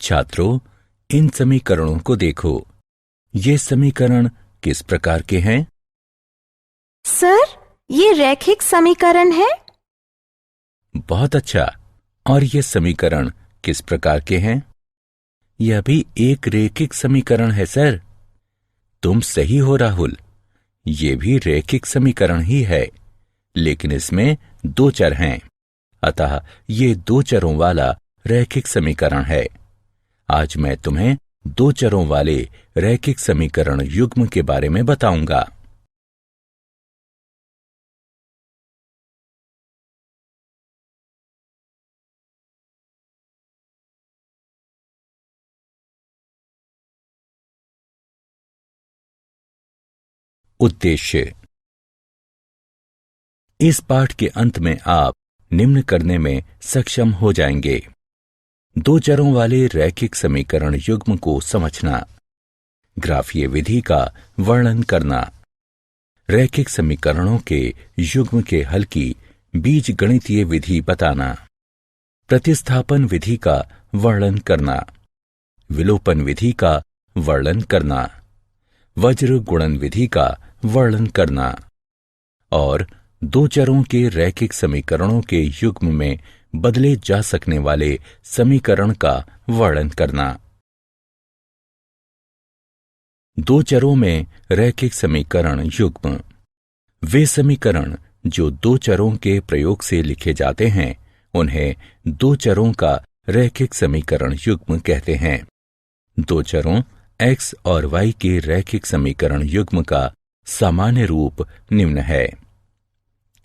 छात्रों, इन समीकरणों को देखो। ये समीकरण किस प्रकार के हैं? सर, ये रैखिक समीकरण है। बहुत अच्छा। और ये समीकरण किस प्रकार के हैं? यह भी एक रैखिक समीकरण है सर। तुम सही हो राहुल, ये भी रैखिक समीकरण ही है, लेकिन इसमें दो चर हैं, अतः ये दो चरों वाला रैखिक समीकरण है। आज मैं तुम्हें दो चरों वाले रैखिक समीकरण युग्म के बारे में बताऊंगा। उद्देश्य। इस पाठ के अंत में आप निम्न करने में सक्षम हो जाएंगे। दो चरों वाले रैखिक समीकरण युग्म को समझना, ग्राफीय विधि का वर्णन करना, रैखिक समीकरणों के युग्म के हल की बीजगणितीय विधि बताना, प्रतिस्थापन विधि का वर्णन करना, विलोपन विधि का वर्णन करना, वज्र गुणन विधि का वर्णन करना और दो चरों के रैखिक समीकरणों के युग्म में बदले जा सकने वाले समीकरण का वर्णन करना। दो चरों में रैखिक समीकरण युग्म वे समीकरण जो दो चरों के प्रयोग से लिखे जाते हैं, उन्हें दो चरों का रैखिक समीकरण युग्म कहते हैं। दो चरों x और y के रैखिक समीकरण युग्म का सामान्य रूप निम्न है: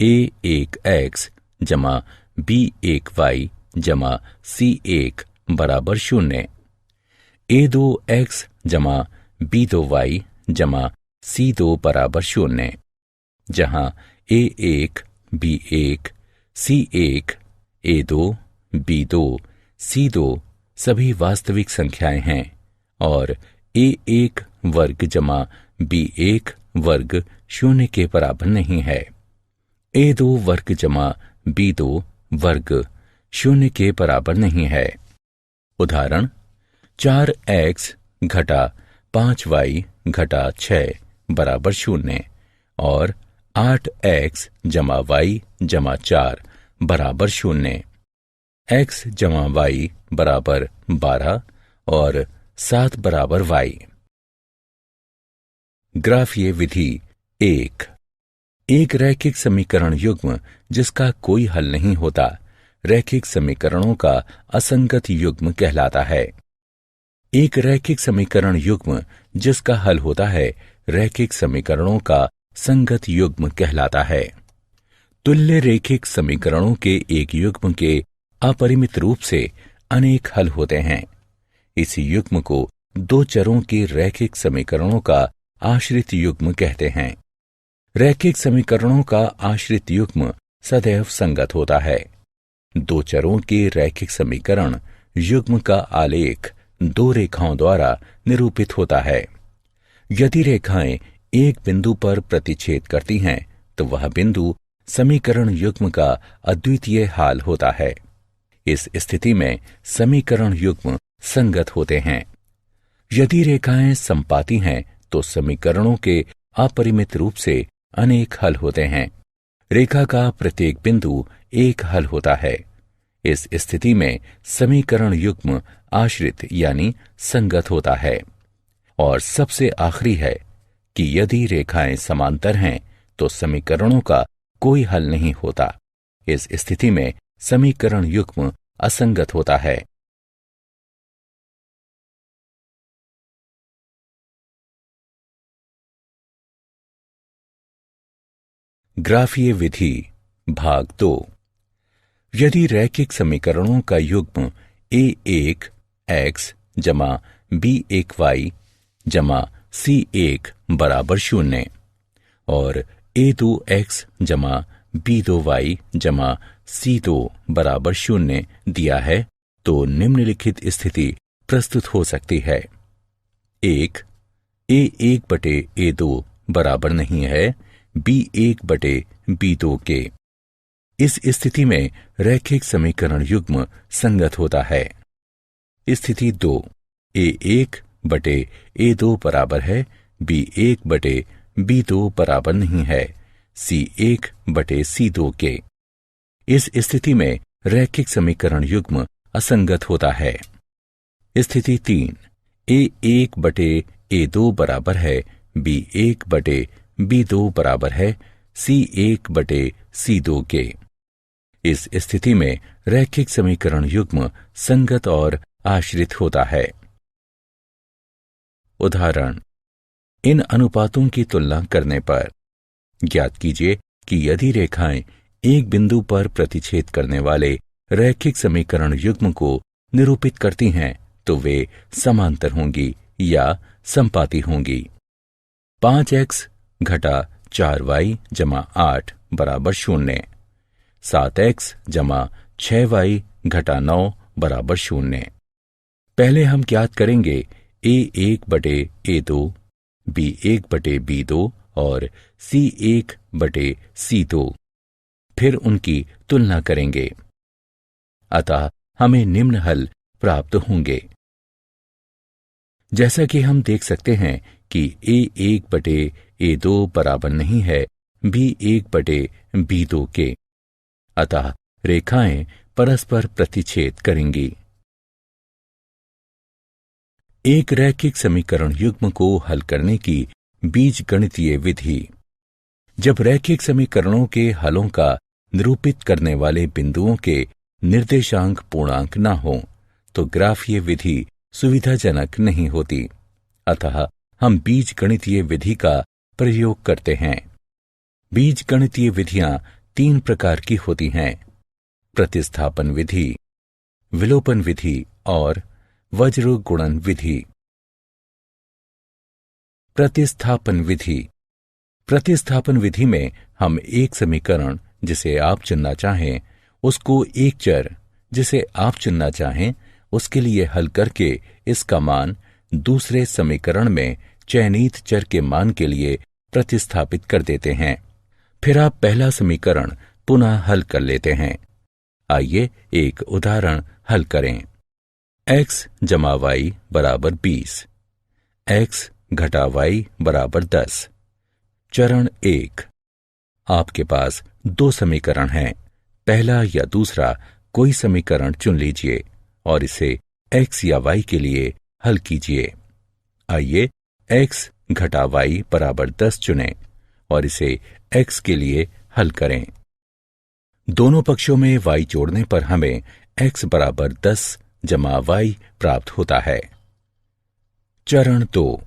a1x जमा b1y जमा c1 बराबर 0, a2x जमा b2y जमा c2 बराबर 0, जहां a1, b1, c1, a2, b2, c2 सभी वास्तविक संख्याएं हैं और a1 वर्ग जमा b1 वर्ग 0 के बराबर नहीं है। a2 वर्ग जमा b2 वर्ग 0 के बराबर नहीं है। उदाहरण: 4x घटा 5y घटा 6 बराबर 0 और 8x जमा y जमा 4 बराबर 0, x जमा y बराबर 12 और 7 बराबर y। ग्राफीय विधि 1। एक रैखिक समीकरण युग्म जिसका कोई हल नहीं होता, रैखिक समीकरणों का असंगत युग्म कहलाता है। एक रैखिक समीकरण युग्म जिसका हल होता है, रैखिक समीकरणों का संगत युग्म कहलाता है। तुल्य रैखिक समीकरणों के एक युग्म के अपरिमित रूप से अनेक हल होते हैं। इसी युग्म को दो चरों के रैखिक समीकरणों का आश्रित युग्म कहते हैं। रैखिक समीकरणों का आश्रित युग्म सदैव संगत होता है। दो चरों के रैखिक समीकरण युग्म का आलेख दो रेखाओं द्वारा निरूपित होता है। यदि रेखाएं एक बिंदु पर प्रतिच्छेद करती हैं, तो वह बिंदु समीकरण युग्म का अद्वितीय हाल होता है। इस स्थिति में समीकरण युग्म संगत होते हैं। यदि रेखाएं संपाती हैं, तो समीकरणों के अपरिमित रूप से अनेक हल होते हैं। रेखा का प्रत्येक बिंदु एक हल होता है। इस स्थिति में समीकरण युग्म आश्रित यानी संगत होता है। और सबसे आखिरी है कि यदि रेखाएं समांतर हैं, तो समीकरणों का कोई हल नहीं होता। इस स्थिति में समीकरण युग्म असंगत होता है। ग्राफीय विधि भाग 2। यदि रैखिक समीकरणों का युग्म a1 x जमा b1 y जमा c1 बराबर 0 और a2 x जमा b2 y जमा c2 बराबर 0 दिया है, तो निम्नलिखित स्थिति प्रस्तुत हो सकती है। 1. a1 बटे a2 बराबर नहीं है b1 बटे b2 के। इस स्थिति में रैखिक समीकरण युग्म संगत होता है। स्थिति 2, A1 बटे A2 बराबर है B1 बटे B2 बराबर नहीं है C1 बटे C2 के। इस स्थिति में रैखिक समीकरण युग्म असंगत होता है। स्थिति 3, A1 बटे A2 बराबर है B1 बटे B2 बराबर है C1 बटे C2 के। इस स्थिति में रैखिक समीकरण युग्म संगत और आश्रित होता है। उदाहरण, इन अनुपातों की तुलना करने पर ज्ञात कीजिए कि यदि रेखाएं एक बिंदु पर प्रतिच्छेद करने वाले रैखिक समीकरण युग्म को निरूपित करती हैं तो वे समांतर होंगी या संपाती होंगी। 5x घटा 4y जमा 8 बराबर 0, 7x जमा 6y घटा 9 बराबर 0। पहले हम ज्ञात करेंगे A1 बटे A2, B1 बटे B2 और C1 बटे C2, फिर उनकी तुलना करेंगे। अतः हमें निम्न हल प्राप्त होंगे। जैसा कि हम देख सकते हैं कि A1 बटे A2 बराबर नहीं है B1 बटे B2 के, अतः रेखाएं परस्पर प्रतिच्छेद करेंगी। एक रैखिक समीकरण युग्म को हल करने की बीजगणितीय विधि। जब रैखिक समीकरणों के हलों का निरूपित करने वाले बिंदुओं के निर्देशांक पूर्णांक न हो तो ग्राफीय विधि सुविधाजनक नहीं होती। अतः हम बीजगणितीय विधि का प्रयोग करते हैं। बीजगणितीय विधियां 3 प्रकार की होती हैं: प्रतिस्थापन विधि, विलोपन विधि और वज्र गुणन विधि। प्रतिस्थापन विधि। प्रतिस्थापन विधि में हम एक समीकरण जिसे आप चुनना चाहें उसको एक चर जिसे आप चुनना चाहें उसके लिए हल करके इसका मान दूसरे समीकरण में चयनित चर के मान के लिए प्रतिस्थापित कर देते हैं। फिर आप पहला समीकरण पुनः हल कर लेते हैं। आइए एक उदाहरण हल करें। x जमा y बराबर 20, x घटा y बराबर 10। चरण 1, आपके पास 2 समीकरण हैं। पहला या दूसरा कोई समीकरण चुन लीजिए और इसे x या y के लिए हल कीजिए। आइए x घटा y बराबर 10 चुनें और इसे x के लिए हल करें। दोनों पक्षों में y जोड़ने पर हमें x बराबर 10 जमा y प्राप्त होता है। चरण 2,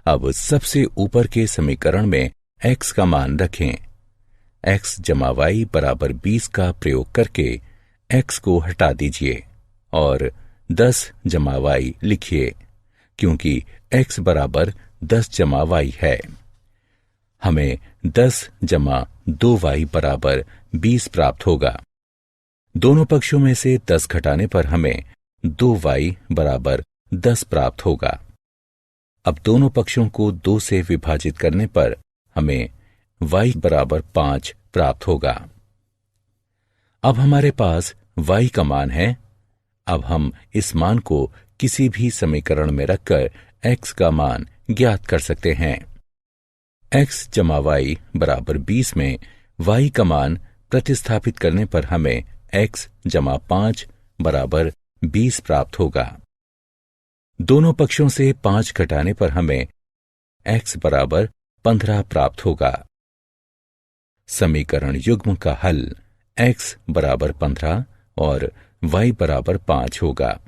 अब सबसे ऊपर के समीकरण में x का मान रखें। x जमा y बराबर 20 का प्रयोग करके x को हटा दीजिए और 10 जमा y लिखिए, क्योंकि x बराबर 10 जमा y है। हमें 10 जमा 2y बराबर 20 प्राप्त होगा। दोनों पक्षों में से 10 घटाने पर हमें 2y बराबर 10 प्राप्त होगा। अब दोनों पक्षों को 2 से विभाजित करने पर हमें y बराबर 5 प्राप्त होगा। अब हमारे पास y का मान है। अब हम इस मान को किसी भी समीकरण में रखकर x का मान ज्ञात कर सकते हैं। x जमा y बराबर 20 में y का मान प्रतिस्थापित करने पर हमें x जमा 5 बराबर 20 प्राप्त होगा। दोनों पक्षों से 5 घटाने पर हमें x बराबर 15 प्राप्त होगा। समीकरण युग्म का हल x बराबर 15 और y बराबर 5 होगा।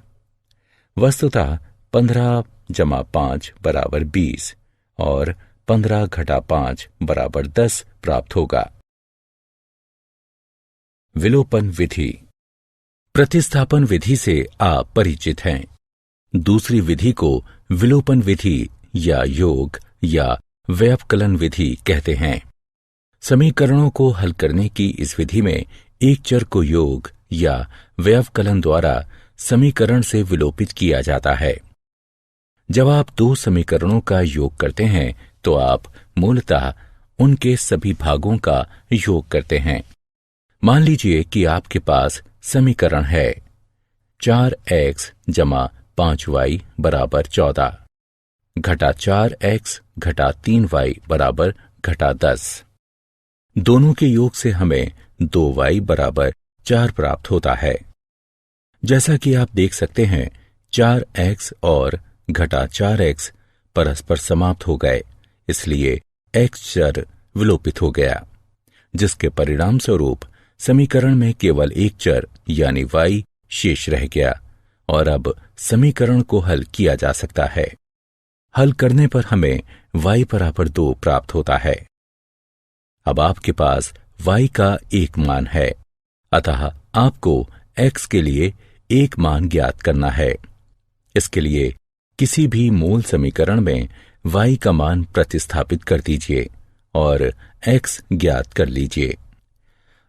वस्तुतः 15 जमा 5 बराबर 20 और 15 घटा 5 बराबर 10 प्राप्त होगा। विलोपन विधि। प्रतिस्थापन विधि से आप परिचित हैं। दूसरी विधि को विलोपन विधि या योग या व्यवकलन विधि कहते हैं। समीकरणों को हल करने की इस विधि में एक चर को योग या व्यवकलन द्वारा समीकरण से विलोपित किया जाता है। जब आप 2 समीकरणों का योग करते हैं तो आप मूलतः उनके सभी भागों का योग करते हैं। मान लीजिए कि आपके पास समीकरण है 4x जमा 5y बराबर 14 घटा 4x घटा 3y बराबर घटा 10। दोनों के योग से हमें 2y बराबर 4 प्राप्त होता है। जैसा कि आप देख सकते हैं, 4x और घटा 4x परस्पर समाप्त हो गए, इसलिए x चर विलोपित हो गया, जिसके परिणाम स्वरूप समीकरण में केवल एक चर यानी y शेष रह गया और अब समीकरण को हल किया जा सकता है। हल करने पर हमें y बराबर 2 प्राप्त होता है। अब आपके पास y का एक मान है, अतः आपको x के लिए एक मान ज्ञात करना है। इसके लिए किसी भी मूल समीकरण में y का मान प्रतिस्थापित कर दीजिए और x ज्ञात कर लीजिए।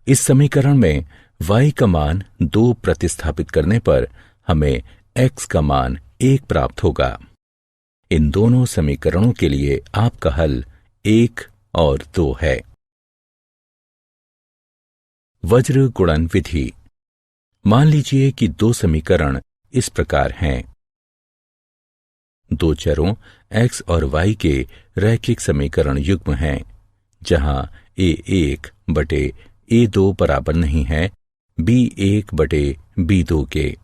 इस समीकरण में y का मान 2 प्रतिस्थापित करने पर हमें x का मान 1 प्राप्त होगा। इन दोनों समीकरणों के लिए आपका हल 1 और 2 है। वज्र गुणन विधि। मान लीजिए कि दो समीकरण इस प्रकार हैं। दो चरों x और y के रैखिक समीकरण युग्म हैं, जहां a1 बटे a2 बराबर नहीं है b1 बटे b2 के,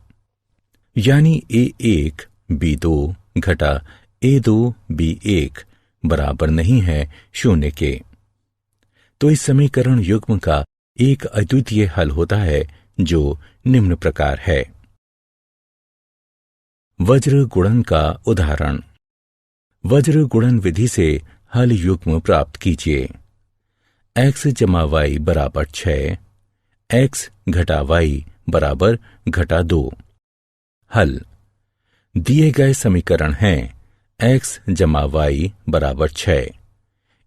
यानी a1 b2 घटा a2 b1 बराबर नहीं है 0 के। तो इस समीकरण युग्म का एक अद्वितीय हल होता है, जो निम्न प्रकार है। वज्र गुणन का उदाहरण। वज्र गुणन विधि से हल युग्म प्राप्त कीजिए। x जमा y बराबर 6, x घटा y बराबर घटा 2। हल। दिए गए समीकरण हैं x जमा y बराबर 6।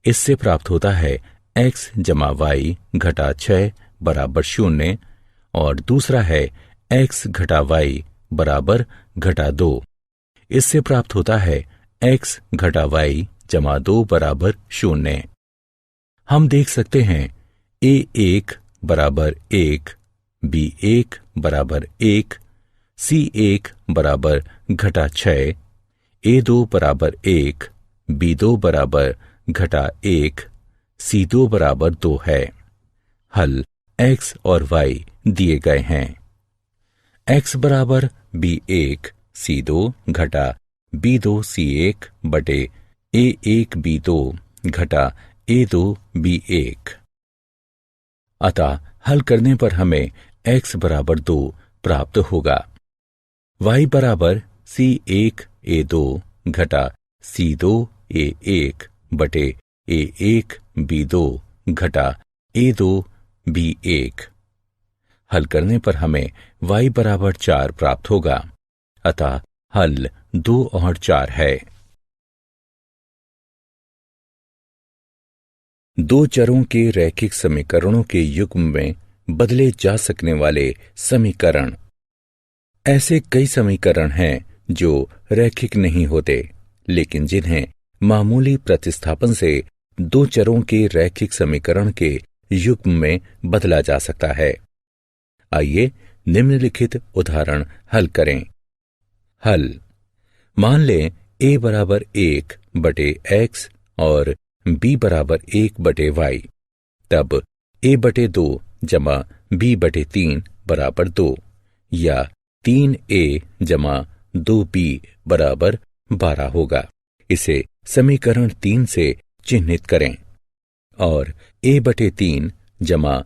इससे प्राप्त होता है x जमा y घटा 6 बराबर 0 और दूसरा है x घटा y बराबर घटा 2। इससे प्राप्त होता है x घटा y जमा 2 बराबर 0। हम देख सकते हैं a1 बराबर 1, b1 बराबर 1, c1 बराबर घटा 6, a2 बराबर 1, b2 बराबर घटा 1, c2 बराबर 2 है। हल x और y दिए गए हैं। x बराबर b1 c2 घटा b2 c1 बटे a1 b2 घटा a2 b1। अतः हल करने पर हमें x बराबर 2 प्राप्त होगा। y बराबर c1 a2 घटा c2 a1 बटे a1 b2 घटा a2 b1। हल करने पर हमें y बराबर 4 प्राप्त होगा, अतः हल 2 और 4 है। दो चरों के रैखिक समीकरणों के युग्म में बदले जा सकने वाले समीकरण। ऐसे कई समीकरण हैं जो रैखिक नहीं होते, लेकिन जिन्हें मामूली प्रतिस्थापन से दो चरों के रैखिक समीकरण के युग्म में बदला जा सकता है। आइए निम्नलिखित उदाहरण हल करें। हल। मान लें a बराबर 1 बटे x और b बराबर 1 बटे y, तब a बटे 2 जमा b बटे 3 बराबर 2, या 3a जमा 2b बराबर 12 होगा। इसे समीकरण 3 से चिह्नित करें और a बटे 3 जमा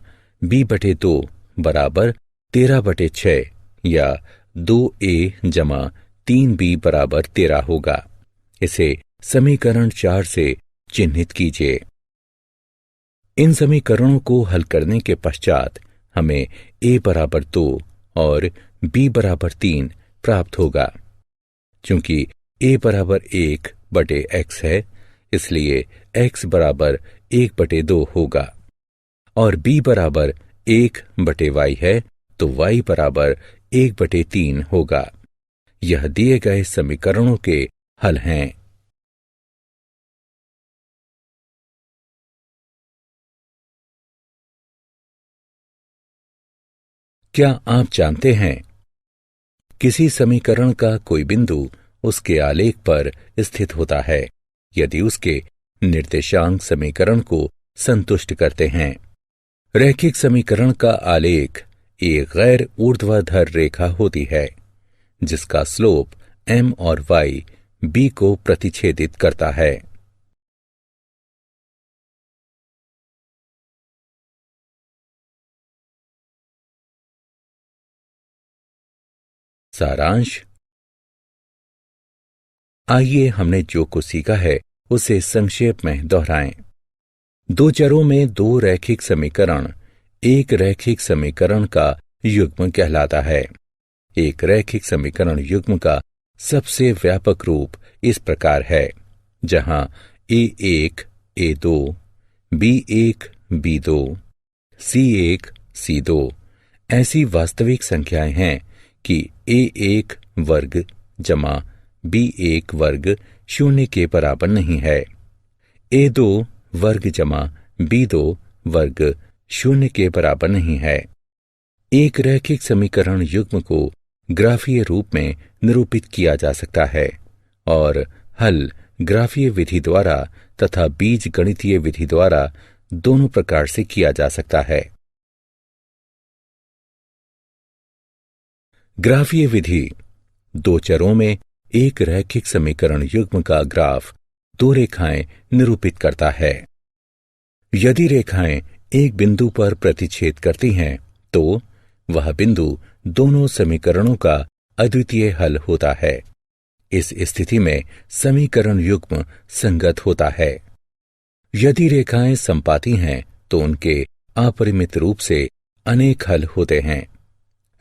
b बटे 2 बराबर 13 बटे 6 या 2a जमा 3b बराबर 13 होगा। इसे समीकरण 4 से चिह्नित कीजिए। इन समीकरणों को हल करने के पश्चात हमें a बराबर 2 और b बराबर 3 प्राप्त होगा। चूंकि a बराबर 1 बटे x है, इसलिए x बराबर 1 बटे 2 होगा और b बराबर 1 बटे y है, तो y बराबर 1 बटे 3 होगा। यह दिए गए समीकरणों के हल हैं। क्या आप जानते हैं किसी समीकरण का कोई बिंदु उसके आलेख पर स्थित होता है यदि उसके निर्देशांक समीकरण को संतुष्ट करते हैं। रैखिक समीकरण का आलेख एक गैर ऊर्ध्वाधर रेखा होती है जिसका स्लोप m और y b को प्रतिच्छेदित करता है। सारांश। आइए हमने जो कुछ सीखा है उसे संक्षेप में दोहराएं। दो चरों में दो रैखिक समीकरण एक रैखिक समीकरण का युग्म कहलाता है। एक रैखिक समीकरण युग्म का सबसे व्यापक रूप इस प्रकार है, जहां a1 a2 b1 b2 c1 c2 ऐसी वास्तविक संख्याएं हैं कि a1 वर्ग जमा b1 वर्ग शून्य के बराबर नहीं है। a2 वर्ग जमा b2 वर्ग शून्य के बराबर नहीं है। एक रैखिक समीकरण युग्म को ग्राफीय रूप में निरूपित किया जा सकता है और हल ग्राफीय विधि द्वारा तथा बीज गणितीय विधि द्वारा दोनों प्रकार से किया जा सकता है। ग्राफीय विधि दो चरों में एक रैखिक समीकरण युग्म का ग्राफ दो रेखाएं निरूपित करता है। यदि रेखाएं एक बिंदु पर प्रतिच्छेद करती हैं तो वह बिंदु दोनों समीकरणों का अद्वितीय हल होता है। इस स्थिति में समीकरण युग्म संगत होता है। यदि रेखाएं समपाती हैं तो उनके अपरिमित रूप से अनेक हल होते हैं।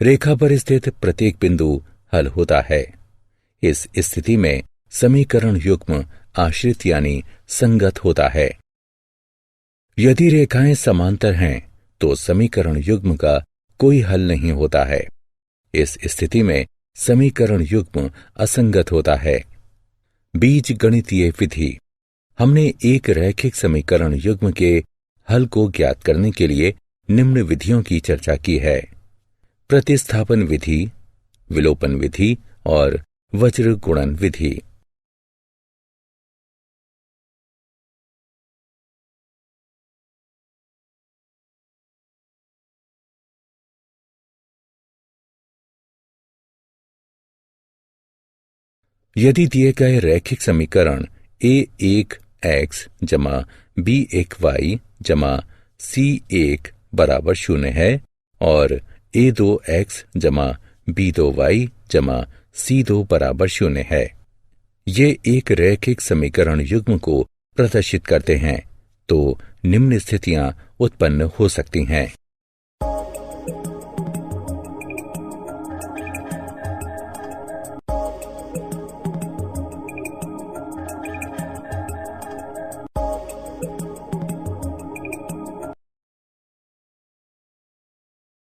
रेखा पर स्थित प्रत्येक बिंदु हल होता है। इस स्थिति में समीकरण युग्म आश्रित यानी संगत होता है। यदि रेखाएं समांतर हैं तो समीकरण युग्म का कोई हल नहीं होता है। इस स्थिति में समीकरण युग्म असंगत होता है। बीज गणितीय विधि। हमने एक रैखिक समीकरण युग्म के हल को ज्ञात करने के लिए निम्न विधियों की चर्चा की है: प्रतिस्थापन विधि, विलोपन विधि और वज्र गुणन विधि। यदि दिए गए रैखिक समीकरण a1x जमा b1y जमा c1 बराबर 0 है और a2x जमा b2y जमा c2 बराबर 0 है, ये एक रैखिक समीकरण युग्म को प्रदर्शित करते हैं, तो निम्न स्थितियां उत्पन्न हो सकती हैं।